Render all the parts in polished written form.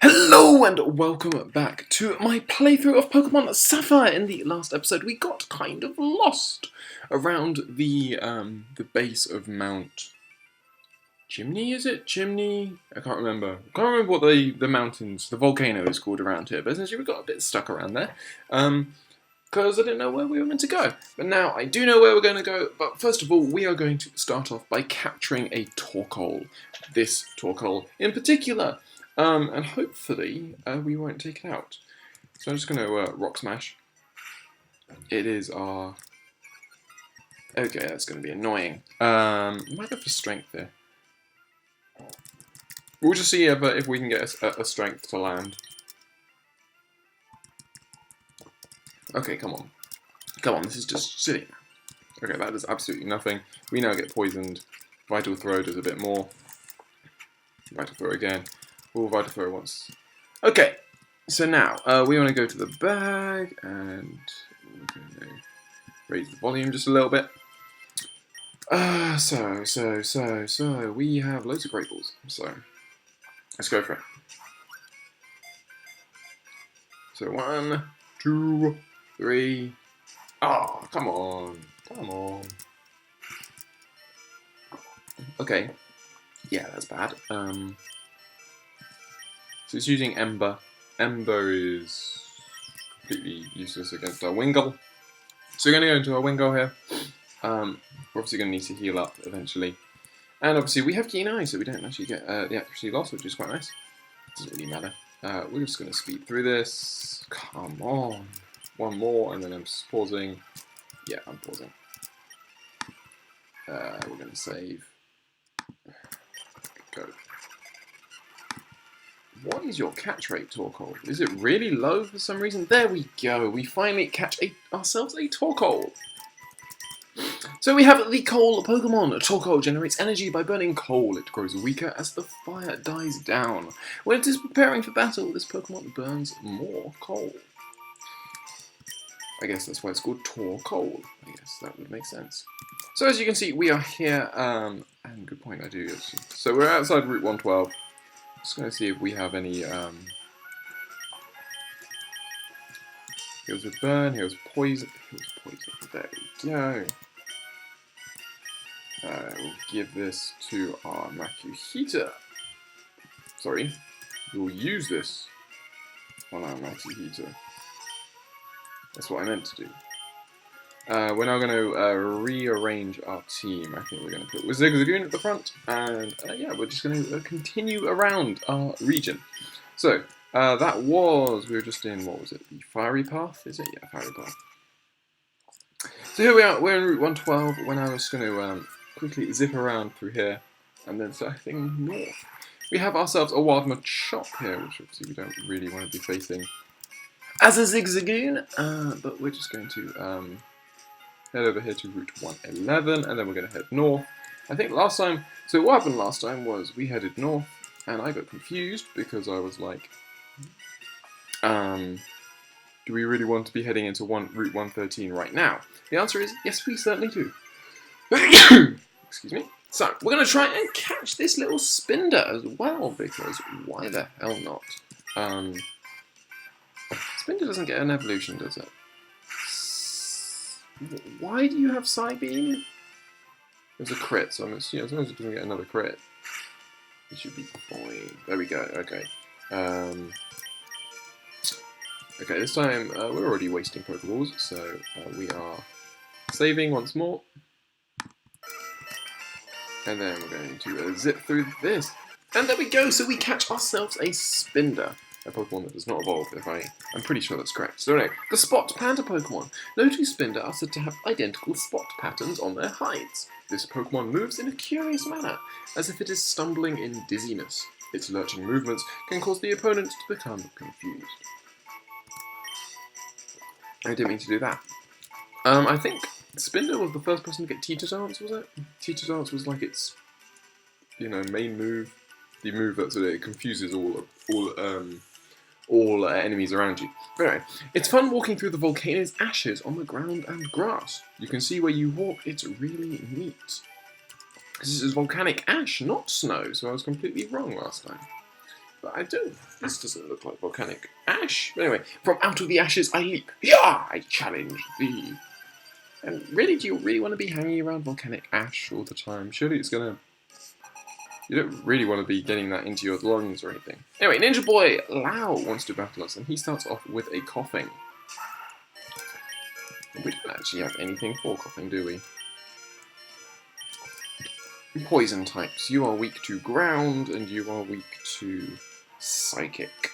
Hello and welcome back to my playthrough of Pokemon Sapphire. In the last episode, we got kind of lost around the base of Mount Chimney. Is it Chimney? I can't remember. I can't remember what the mountains, the volcano is called around here. But essentially, we got a bit stuck around there. Because I didn't know where we were meant to go. But now I do know where we're going to go. But first of all, we are going to start off by capturing a Torkoal. This Torkoal in particular. And hopefully we won't take it out. So I'm just going to Rock Smash. It is our... Okay, that's going to be annoying. Might go for Strength here. We'll just see if we can get a Strength to land. Okay, come on. Come on, this is just silly. Okay, that does absolutely nothing. We now get poisoned. Vital Throw does a bit more. Vital Throw again. We'll Vital Throw once. Okay, so now we want to go to the bag and we're going to raise the volume just a little bit. So we have loads of Great Balls. So let's go for it. So 1, 2, 3. Oh, come on. Come on. Okay. Yeah, that's bad. So it's using Ember. Ember is completely useless against our Wingull. So we're going to go into our Wingull here. We're obviously going to need to heal up eventually. And obviously we have Keen Eye, so we don't actually get the accuracy loss, which is quite nice. Doesn't really matter. We're just going to speed through this. Come on. One more, and then I'm just pausing. Yeah, I'm pausing. We're going to save. Go. What is your catch rate, Torkoal? Is it really low for some reason? There we go. We finally catch ourselves a Torkoal. So we have the Coal Pokemon. Torkoal generates energy by burning coal. It grows weaker as the fire dies down. When it is preparing for battle, this Pokemon burns more coal. I guess that's why it's called Torkoal. I guess that would make sense. So as you can see, we are here, and good point, I do actually. So we're outside Route 112. Just going to see if we have any, here's a burn, here's poison, there we go. We'll give this to our Makuhita. Sorry, we'll use this on our Makuhita. That's what I meant to do. We're now going to rearrange our team. I think we're going to put Zigzagoon at the front, and yeah, we're just going to continue around our region. So, that was, we were just in, what was it, the Fiery Path, is it? Yeah, Fiery Path. So here we are, we're in Route 112, when I was going to quickly zip around through here, and then start heading north. We have ourselves a Wild Machop here, which obviously we don't really want to be facing as a Zigzagoon, but we're just going to head over here to Route 111, and then we're going to head north. I think last time, so what happened last time was we headed north, and I got confused because I was like, do we really want to be heading into Route 113 right now? The answer is, yes, we certainly do. Excuse me. So, we're going to try and catch this little Spinder as well, because why the hell not? Spinder doesn't get an evolution, does it? Why do you have Psybeam? There's a crit, so I'm assuming as long as it doesn't get another crit, it should be fine. There we go, okay. Okay, this time we're already wasting Pokeballs, so we are saving once more. And then we're going to zip through this. And there we go, so we catch ourselves a Spinder. A Pokemon that does not evolve, I'm pretty sure that's correct. So anyway, the Spot Panda Pokemon. No two Spinder are said to have identical spot patterns on their hides. This Pokemon moves in a curious manner, as if it is stumbling in dizziness. Its lurching movements can cause the opponent to become confused. I didn't mean to do that. I think Spinder was the first person to get Teeter Dance, was it? Teeter Dance was like its, main move. The move that sort of confuses all enemies around you. But anyway, it's fun walking through the volcano's ashes on the ground and grass. You can see where you walk, it's really neat. Because this is volcanic ash, not snow, so I was completely wrong last time. But I don't. This doesn't look like volcanic ash. But anyway, from out of the ashes I leap. Yeah, I challenge thee. And really, do you really want to be hanging around volcanic ash all the time? Surely it's gonna. You don't really want to be getting that into your lungs or anything. Anyway, Ninja Boy Lao wants to battle us, and he starts off with a coughing. We don't actually have anything for coughing, do we? Poison types. You are weak to ground, and you are weak to psychic.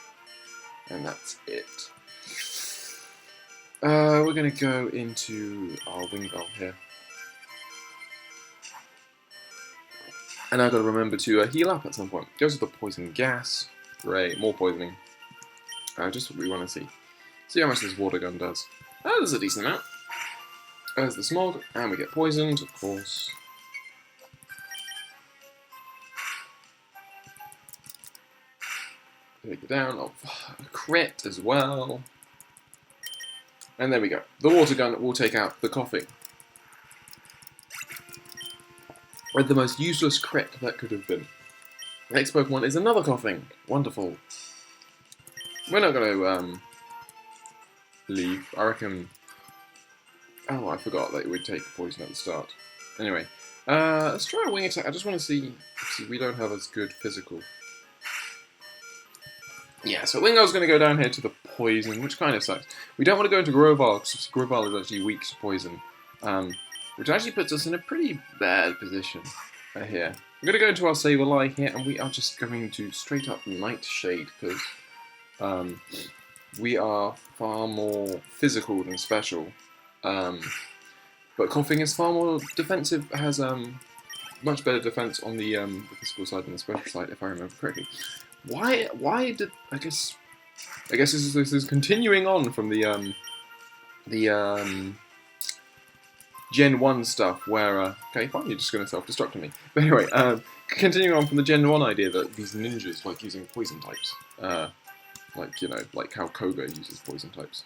And that's it. We're going to go into our Wingull here. And I've got to remember to heal up at some point. Goes with the poison gas. Great, more poisoning. Just what we want to see. See how much this water gun does. Oh, there's a decent amount. There's the smog, and we get poisoned, of course. Take it down. Oh, crit as well. And there we go. The water gun will take out the coughing. With the most useless crit that could have been. Next Pokemon is another coughing. Wonderful. We're not going to leave. I reckon. Oh, I forgot that it would take poison at the start. Anyway, let's try a wing attack. I just want to see. See, we don't have as good physical. Yeah, so Wingull's going to go down here to the poison, which kind of sucks. We don't want to go into Grovyle, because Grovyle is actually weak to poison. Which actually puts us in a pretty bad position here. We're going to go into our Sableye here, and we are just going to straight up Nightshade, because we are far more physical than special. But coughing is far more defensive, has much better defense on the physical side than the special side, if I remember correctly. Why did I guess this is continuing on from the Gen 1 stuff where okay, fine, you're just going to self-destruct me. But anyway, continuing on from the Gen 1 idea that these ninjas like using poison types, like, you know, like how Koga uses poison types.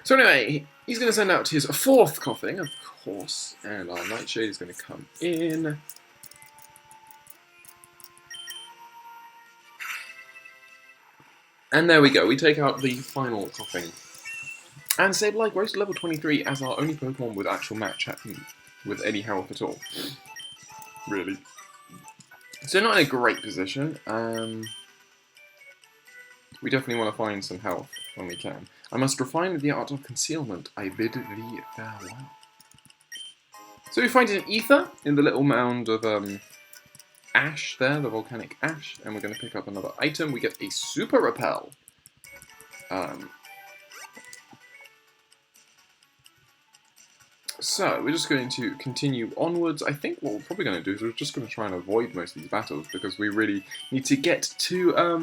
So anyway, he's going to send out his fourth coughing, of course, and our Nightshade is going to come in. And there we go, we take out the final coughing. And Sableye grows to level 23 as our only Pokemon with actual match with any health at all. Really. So not in a great position. We definitely want to find some health when we can. I must refine the art of concealment. I bid thee farewell. So we find an ether in the little mound of ash there, the volcanic ash, and we're going to pick up another item. We get a super repel. So we're just going to continue onwards. I think what we're probably going to do is we're just going to try and avoid most of these battles because we really need to get to a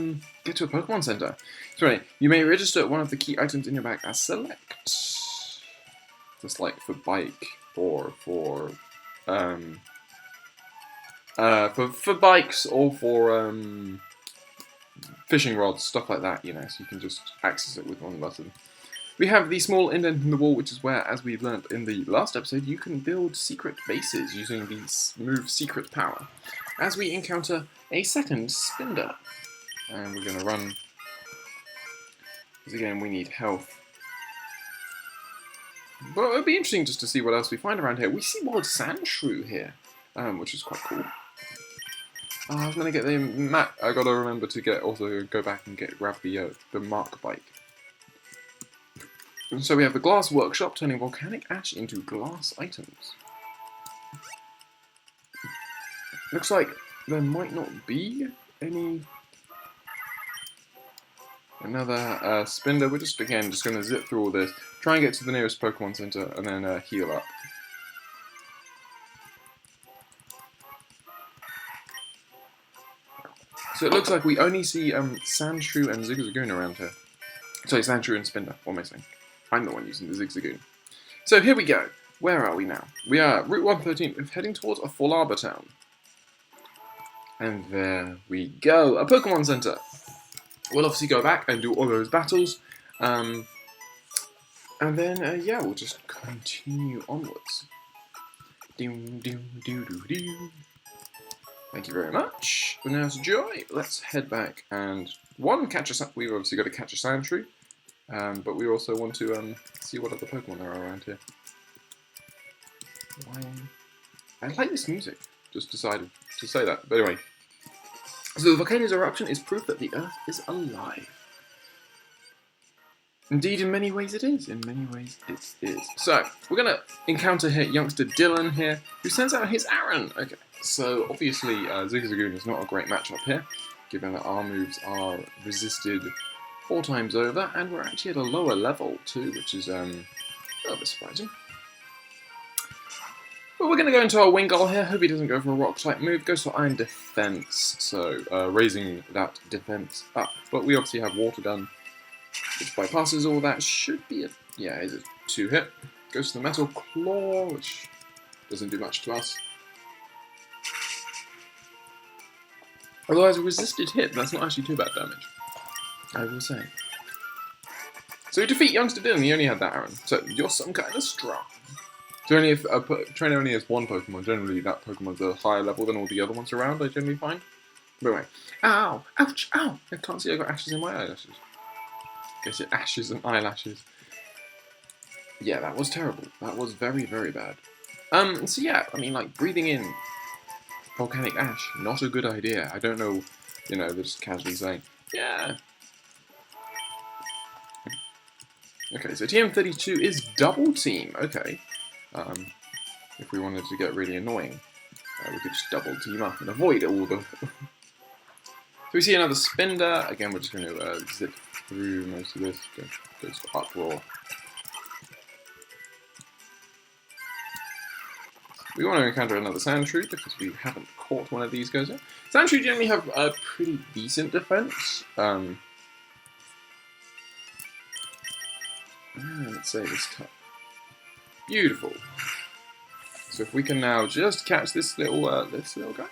Pokemon Center. So anyway, you may register one of the key items in your bag as select, just like for bike or for bikes or for fishing rods, stuff like that. You know, so you can just access it with one button. We have the small indent in the wall, which is where, as we learned in the last episode, you can build secret bases using the move Secret Power. As we encounter a second Spinder. And we're going to run, because again, we need health. But it would be interesting just to see what else we find around here. We see wild Sandshrew here, which is quite cool. I was going to get the map. I got to remember to also go back and grab the Mark Bike. And so we have the glass workshop, turning volcanic ash into glass items. Looks like there might not be another Spinder. We're just going to zip through all this, try and get to the nearest Pokemon Center, and then heal up. So it looks like we only see Sandshrew and Zigzagoon around here. Sorry, Sandshrew and Spinder, what am I saying? I'm the one using the Zigzagoon. So here we go. Where are we now? We are Route 113, heading towards a Fall Arbor town. And there we go. A Pokemon Center. We'll obviously go back and do all those battles. And then, yeah, we'll just continue onwards. Thank you very much. But now it's Joy. Let's head back and catch a. We've obviously got to catch a Sandshrew, but we also want to see what other Pokemon there are around here. Why? I like this music. Just decided to say that. But anyway, so the volcano's eruption is proof that the Earth is alive. Indeed, in many ways it is. In many ways it is. So, we're going to encounter here youngster Dylan here, who sends out his Aaron. Okay, so obviously Zigzagoon is not a great matchup here, given that our moves are resisted 4 times over, and we're actually at a lower level too, which is a bit surprising. But we're going to go into our Wingull here. Hope he doesn't go for a Rock-type move. Goes for Iron Defense, so raising that defense up. But we obviously have Water Gun, which bypasses all that. Should be a, yeah, is a 2-hit. Goes to the Metal Claw, which doesn't do much to us. Although as a resisted hit, that's not actually too bad damage, I will say. So we defeat youngster Dylan. He only had that Aaron, so you're some kind of strong. So only if a trainer only has 1 Pokemon, generally that Pokemon's a higher level than all the other ones around, I generally find. But anyway. Ow! Ouch! Ow! I can't see I got ashes in my eyelashes. Guess it ashes and eyelashes. Yeah, that was terrible. That was very, very bad. So yeah, I mean, like, breathing in volcanic ash, not a good idea. I don't know, you know, they're just casually saying, yeah. Okay, so TM32 is double team. Okay. If we wanted to get really annoying, we could just double team up and avoid all the... So we see another Spinder. Again, we're just going to zip through most of this. Goes for Uproar. We want to encounter another Sandshrew because we haven't caught one of these guys yet. Sandshrew generally have a pretty decent defense. Let's say this cut. Beautiful. So if we can now just catch this little guy,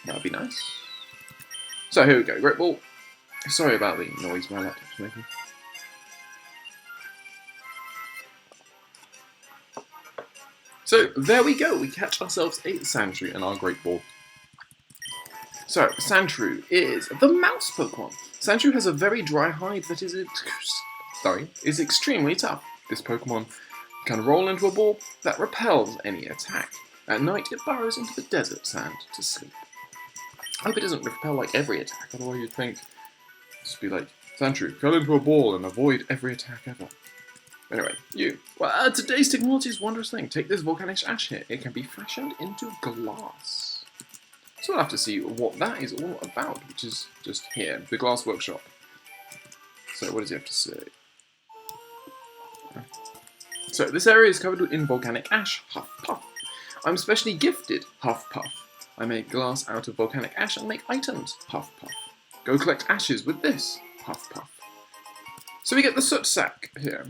that'd be nice. So here we go, Great Ball. Sorry about the noise my laptop's making. So there we go, we catch ourselves a Sandshrew in our Great Ball. So Sandshrew is the mouse Pokemon. Sandshrew has a very dry hide that is extremely tough. This Pokemon can roll into a ball that repels any attack. At night, it burrows into the desert sand to sleep. I hope it doesn't repel like every attack, otherwise you'd think just be like, Sandshrew, curl into a ball and avoid every attack ever. Anyway, well, today's technology is a wondrous thing. Take this volcanic ash here. It can be fashioned into glass. So we'll have to see what that is all about, which is just here, the Glass Workshop. So what does he have to say? So this area is covered in volcanic ash, Huff Puff. I'm specially gifted, Huff Puff. I make glass out of volcanic ash and make items, Huff Puff. Go collect ashes with this, Huff Puff. So we get the soot sack here.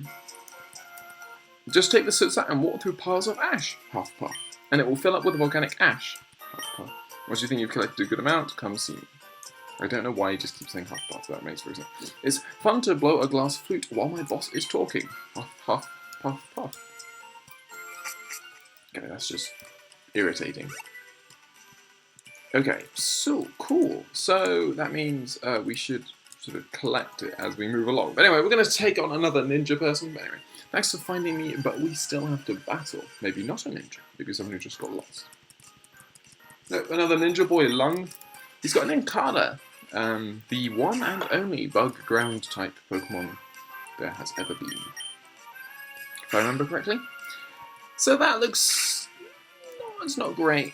Just take the soot sack and walk through piles of ash, Huff Puff, and it will fill up with volcanic ash, Huff Puff. Once you think you've collected a good amount, come see me. I don't know why he just keeps saying Huff Puff, that makes for example. It's fun to blow a glass flute while my boss is talking. Huff, huff, puff, puff. Okay, that's just irritating. Okay, so cool. So that means we should sort of collect it as we move along. But anyway, we're going to take on another ninja person. But anyway, thanks for finding me, but we still have to battle. Maybe not a ninja, maybe someone who just got lost. No, another ninja boy, Lung. He's got an Encada, the one and only bug ground type Pokemon there has ever been. If I remember correctly. So that looks... it's not great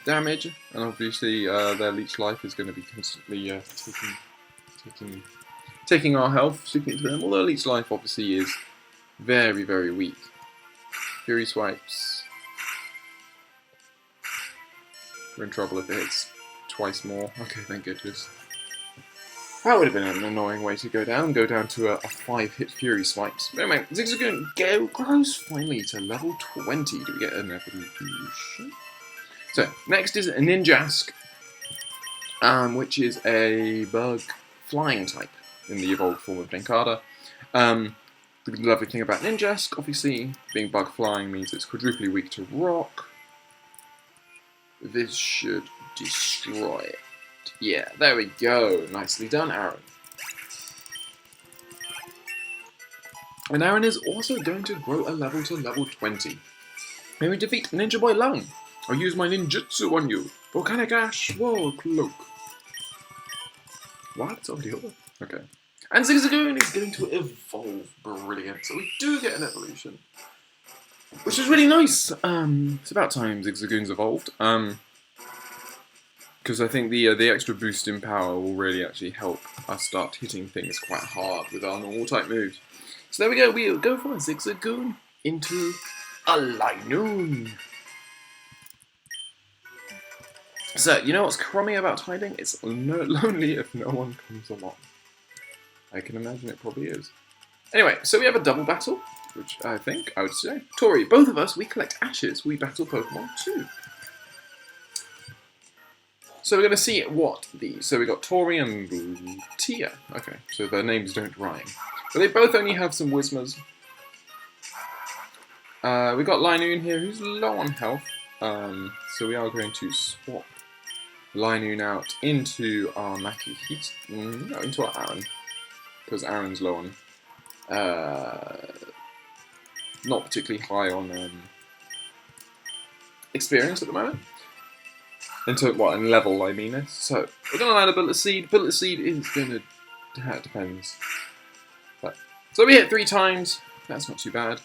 damage, and obviously their leech life is going to be constantly taking our health, sticking to them, although leech life obviously is very, very weak. Fury Swipes. We're in trouble if it hits twice more. Okay, thank goodness. That would have been an annoying way to go down to a 5-hit Fury Swipes. But anyway, Zigzagoon grows finally to level 20. Do we get an evolution? So, next is a Ninjask, which is a bug flying type in the evolved form of Denkada. The lovely thing about Ninjask, obviously, being bug flying means it's quadruply weak to rock. this should destroy it. Yeah, there we go. Nicely done, Aaron. And Aaron is also going to grow a level to level 20. When we defeat Ninja Boy Lung, I'll use my ninjutsu on you. Volcanic Ash, whoa, cloak. What? It's already over. Okay. And Zigzagoon is going to evolve. Brilliant. So we do get an evolution. Which is really nice. It's about time Zigzagoon's evolved. Because I think the extra boost in power will really actually help us start hitting things quite hard with our normal type moves. So there we go. We'll go from a Zigzagoon into a Linoon. So, you know what's crummy about hiding? It's lonely if no one comes along. I can imagine it probably is. Anyway, so we have a double battle, which I would say. Tori, both of us, we collect ashes. We battle Pokemon too. So we're going to see what these... So we got Tori and Tia. Okay, so their names don't rhyme. But they both only have some Whismers. We got Linoon here, who's low on health. So we are going to swap Linoon out into our Makuhita. No, into our Aaron. Because Aaron's low on... not particularly high on experience at the moment. Into what, in level, I mean. So, we're going to land a Bullet Seed. Bullet Seed is going to... That depends. But, so we hit 3 times. That's not too bad.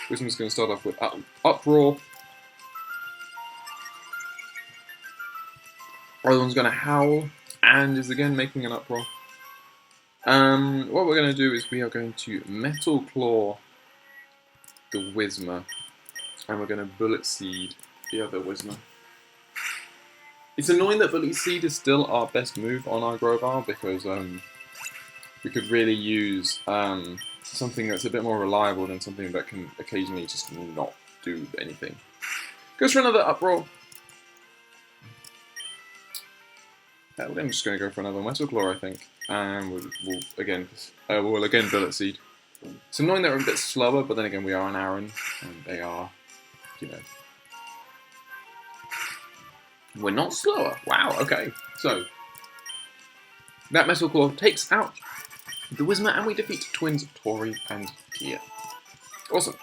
Wisdom's going to start off with Uproar. Other one's going to Howl. And is again making an Uproar. What we're going to do is we are going to Metal Claw the Whismer. And we're going to Bullet Seed the other Whismer. It's annoying that Bullet Seed is still our best move on our Grobar because we could really use something that's a bit more reliable than something that can occasionally just not do anything. Goes for another Uproar. I'm just going to go for another Metal Claw, I think. And we'll again Bullet Seed. It's annoying that we're a bit slower, but then again we are an Aaron, and they are, you know... We're not slower. Wow, okay. So, that Metal Claw takes out the Whismer, and we defeat twins Tori and Tia. Awesome.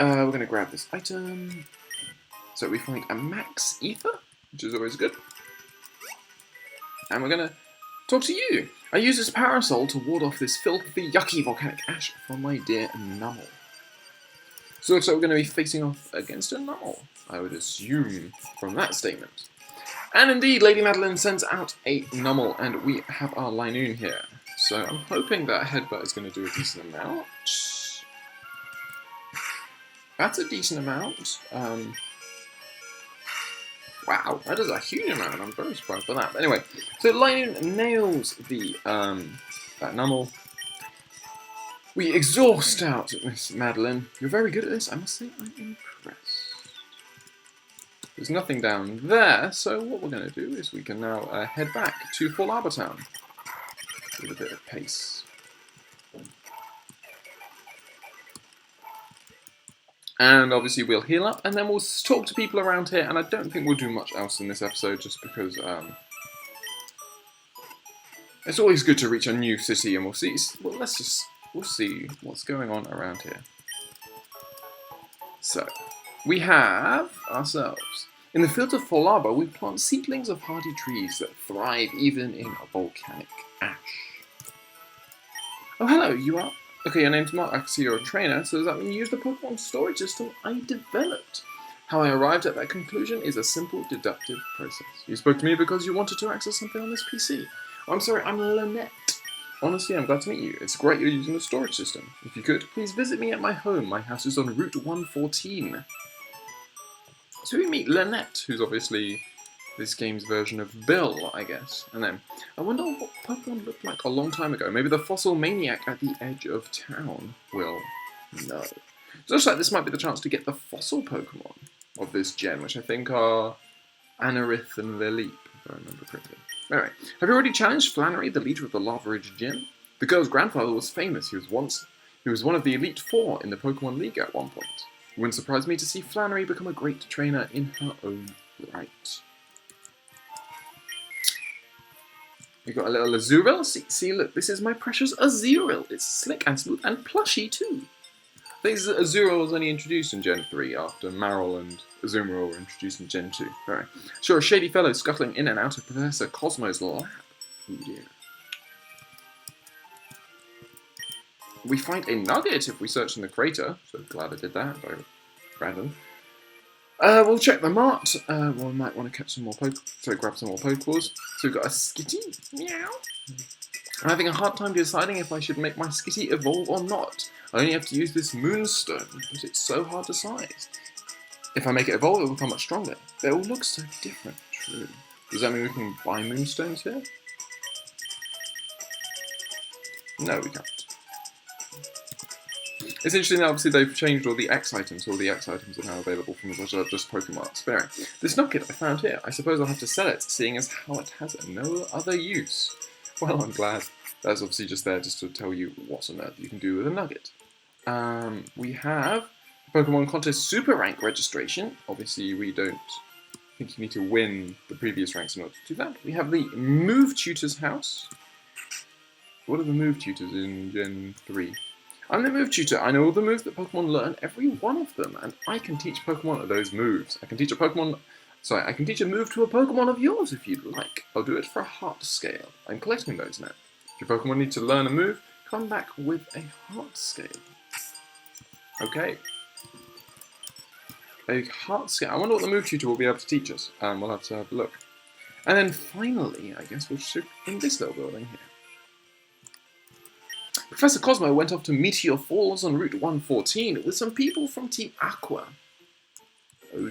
We're going to grab this item. So we find a Max Ether, which is always good. And we're going to talk to you. I use this Parasol to ward off this filthy, yucky volcanic ash from my dear Nummel. So it looks like we're going to be facing off against a Nummel, I would assume, from that statement. And indeed, Lady Madeline sends out a Nummel, and we have our Linoon here. So I'm hoping that Headbutt is going to do a decent amount. That's a decent amount. Wow, that is a huge amount, and I'm very surprised by that. But anyway, so Linoon nails the that Nummel. We exhaust out Miss Madeline. You're very good at this, I must say. I'm impressed. There's nothing down there, so what we're going to do is we can now head back to Fall Arbor Town with a bit of pace. And obviously we'll heal up, and then we'll talk to people around here, and I don't think we'll do much else in this episode, just because it's always good to reach a new city, and we'll see. Well, we'll see what's going on around here. So, we have ourselves. In the fields of Fall Arbor, we plant seedlings of hardy trees that thrive even in a volcanic ash. Oh, hello, you are... Okay, your name's Mark. I see you're a trainer, so does that mean you use the Pokemon storage system I developed? How I arrived at that conclusion is a simple deductive process. You spoke to me because you wanted to access something on this PC. Oh, I'm sorry, I'm Lynette. Honestly, I'm glad to meet you. It's great you're using the storage system. If you could, please visit me at my home. My house is on Route 114. So we meet Lynette, who's obviously this game's version of Bill, I guess. And then, I wonder what Pokemon looked like a long time ago. Maybe the fossil maniac at the edge of town will know. So it looks like this might be the chance to get the fossil Pokemon of this gen, which I think are Anorith and Lilip, if I remember correctly. Anyway, have you already challenged Flannery, the leader of the Lava Ridge Gym? The girl's grandfather was famous. He was one of the Elite Four in the Pokemon League at one point. Wouldn't surprise me to see Flannery become a great trainer in her own right. We've got a little Azurill. See, look, this is my precious Azurill. It's slick and smooth and plushy too. I think Azurill was only introduced in Gen 3 after Marill and Azumarill were introduced in Gen 2. Right. Sure, a shady fellow scuttling in and out of Professor Cosmo's lab. Oh dear. We find a nugget if we search in the crater, so glad I did that, very random. We'll check the mart. Well, we might want to catch some more grab some more Pokeballs. So we've got a Skitty. Meow. I'm having a hard time deciding if I should make my Skitty evolve or not. I only have to use this Moonstone, but it's so hard to size. If I make it evolve, it will become much stronger. They all look so different. True. Does that mean we can buy Moonstones here? No, we can't. It's interesting that obviously they've changed all the X items. All the X items are now available from just Pokemon Spirit. This nugget I found here, I suppose I'll have to sell it, seeing as how it has no other use. Well, I'm glad. That's obviously just there just to tell you what on earth you can do with a nugget. We have Pokemon Contest Super Rank registration. Obviously, we don't think you need to win the previous ranks in order to do that. We have the Move Tutor's house. What are the Move Tutors in Gen 3? I'm the Move Tutor. I know all the moves that Pokemon learn, every one of them, and I can teach Pokemon those moves. I can teach a move to a Pokemon of yours if you'd like. I'll do it for a heart scale. I'm collecting those now. If your Pokemon need to learn a move, come back with a heart scale. Okay. A heart scale. I wonder what the Move Tutor will be able to teach us. We'll have to have a look. And then finally, I guess we'll shoot in this little building here. Professor Cosmo went off to Meteor Falls on Route 114 with some people from Team Aqua. Oh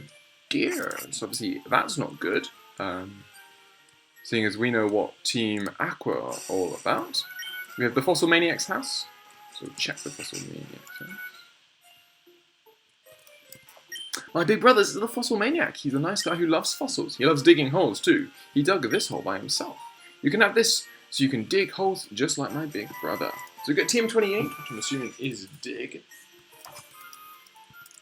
dear, so obviously that's not good. Seeing as we know what Team Aqua are all about. We have the Fossil Maniac's house, so check the Fossil Maniac's house. My big brother's the Fossil Maniac. He's a nice guy who loves fossils. He loves digging holes too. He dug this hole by himself. You can have this so you can dig holes just like my big brother. So we get Team 28, which I'm assuming is dig.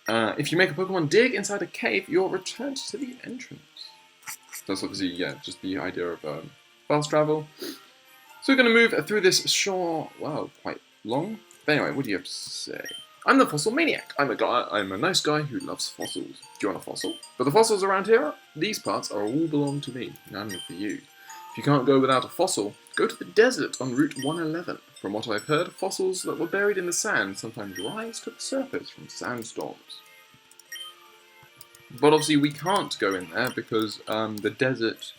If you make a Pokemon dig inside a cave, you're returned to the entrance. That's obviously, yeah, just the idea of fast travel. So we're going to move through this shore, well, quite long. But anyway, what do you have to say? I'm the Fossil Maniac. I'm a nice guy who loves fossils. Do you want a fossil? But the fossils around here, these parts are all belong to me, none for you. If you can't go without a fossil, go to the desert on Route 111. From what I've heard, fossils that were buried in the sand sometimes rise to the surface from sandstorms. But obviously we can't go in there because the desert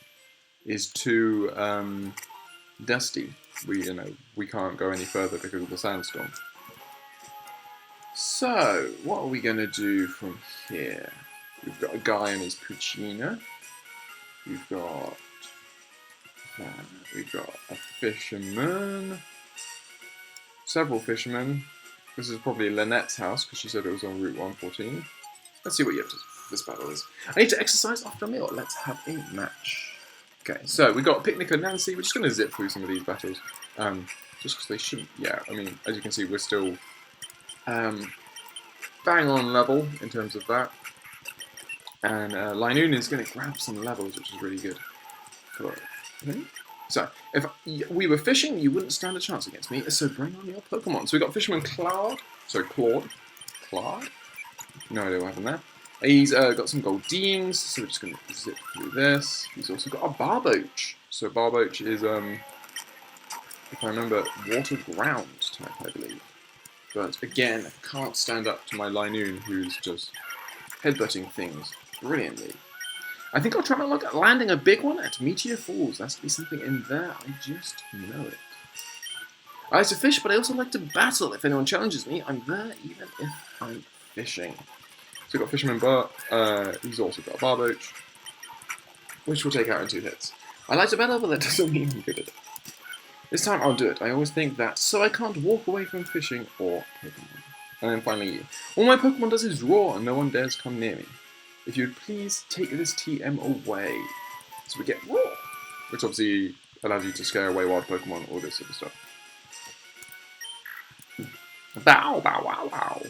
is too dusty. We can't go any further because of the sandstorm. So, what are we going to do from here? We've got a guy and his Puccina. We've got a fisherman. Several fishermen. This is probably Lynette's house because she said it was on Route 114. Let's see what you have to this battle is. I need to exercise after a meal. Let's have a match. Okay, so we got Picnic and Nancy. We're just going to zip through some of these battles. Just because they shouldn't. Yeah, I mean, as you can see, we're still bang on level in terms of that. And Linoon is going to grab some levels, which is really good. So, if we were fishing, you wouldn't stand a chance against me, so bring on your Pokemon. So we got Fisherman Claude. Claude? No idea what happened there. He's got some Goldeen's, so we're just going to zip through this. He's also got a Barboach. So Barboach is, if I remember, water ground type, I believe. But again, can't stand up to my Linoon, who's just headbutting things brilliantly. I think I'll try my luck at landing a big one at Meteor Falls. There has to be something in there. I just know it. I like to fish, but I also like to battle. If anyone challenges me, I'm there even if I'm fishing. So we've got Fisherman Bart. He's also got a Barboach, which we'll take out in 2 hits. I like to battle, but that doesn't mean I'm good at it. This time I'll do it. I always think that, so I can't walk away from fishing or Pokemon. And then finally you. All my Pokemon does is roar, and no one dares come near me. If you'd please take this TM away. So we get roar, which obviously allows you to scare away wild Pokemon, all this sort of stuff. Bow, bow, wow, wow.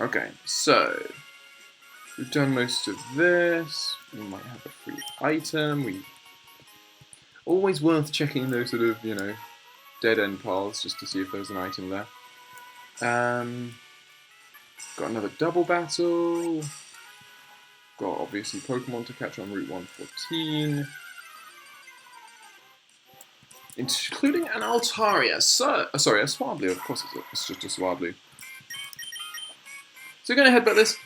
Okay, so we've done most of this. We might have a free item. We always worth checking those sort of, dead end paths just to see if there's an item there. Got another double battle. Got obviously Pokemon to catch on Route 114. Including an Altaria. Sorry, a Swablu. Of course it's just a Swablu. So we're going to headbutt this.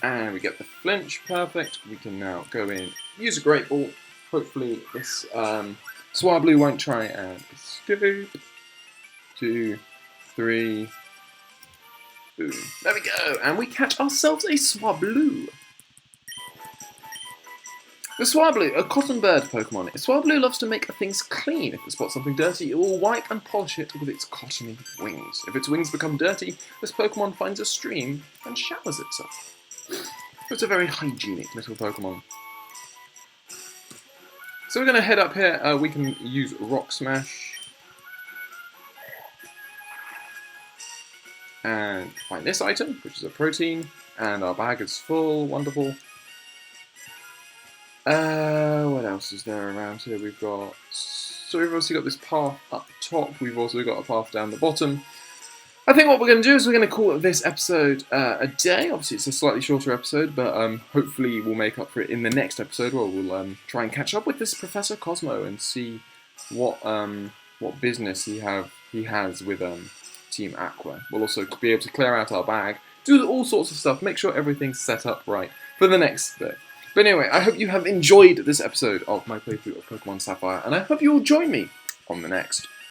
And we get the flinch. Perfect. We can now go in, use a Great Ball. Hopefully this Swablu won't try and escape. 2, 3. Boom. There we go. And we catch ourselves a Swablu. The Swablu, a cotton bird Pokemon. Swablu loves to make things clean. If it spots something dirty, it will wipe and polish it with its cottony wings. If its wings become dirty, this Pokemon finds a stream and showers itself. It's a very hygienic little Pokemon. So we're going to head up here. We can use Rock Smash. And find this item, which is a protein. And our bag is full. Wonderful. What else is there around here? We've got... So we've obviously got this path up top. We've also got a path down the bottom. I think what we're going to do is we're going to call this episode a day. Obviously it's a slightly shorter episode, but hopefully we'll make up for it in the next episode where we'll try and catch up with this Professor Cosmo and see what business he has with Team Aqua. We'll also be able to clear out our bag, do all sorts of stuff, make sure everything's set up right for the next bit. But anyway, I hope you have enjoyed this episode of my playthrough of Pokemon Sapphire, and I hope you'll join me on the next.